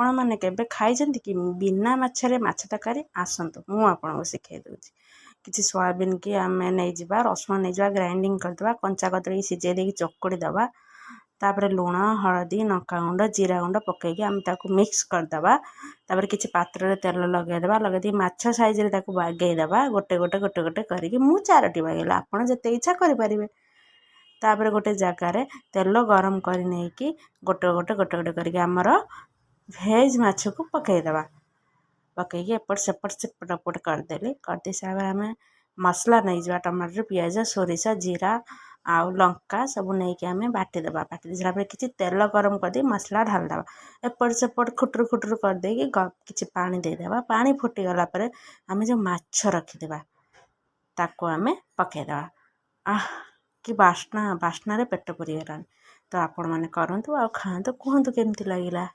आपण मैंने केबे खाइछन्ति कि बिना माछरे माछ तरकारी आसतु मु आपनको शिखाई दूची किसी सोयाबीन की आम नहीं जावा रसुण नहीं जावा ग्राइंडिंग करदे कंचा कदली सिझे देकी चकुड़ी दबा तापर लुण हलदी लंका गुंड जीरा गुंड पकईकि आम ताकू मिक्स करदे तापर किसी पात्र रे तेल लगेदेबा लगेदी माछ साइज रे ताकू बागेदेबा गोटे गोटे गोटे गोटे करके मु 4टी बागेला आपण जते इच्छा करि परिबे। तापर गोटे जगार तेल गरम कर नहीं गोटे गोटे गोटे गोटे करके आमर भेज माछ को पकईदेबा पकईकि एपट सेपट सेपट एपट करदेली करदे सारा आम मसला नहीं जावा टमाटर पियाज सोरिष जीरा आउ लंका सब नहीं कि आम बाटीदेबा बाटी सारा किसी तेल गरम करदे मसला ढालदेबा एपट सेपट खुटुर खुटुर करदे किसी पानी देदेबा पानी फुटीगला आम जो माछ रखिदेबा ताको आम पकईदेबा आह कि बास्ना बास्ना रे पेट पुरीगलानी। तो आपण मैंने करंतु आ खातु कहतु केमती लगिला।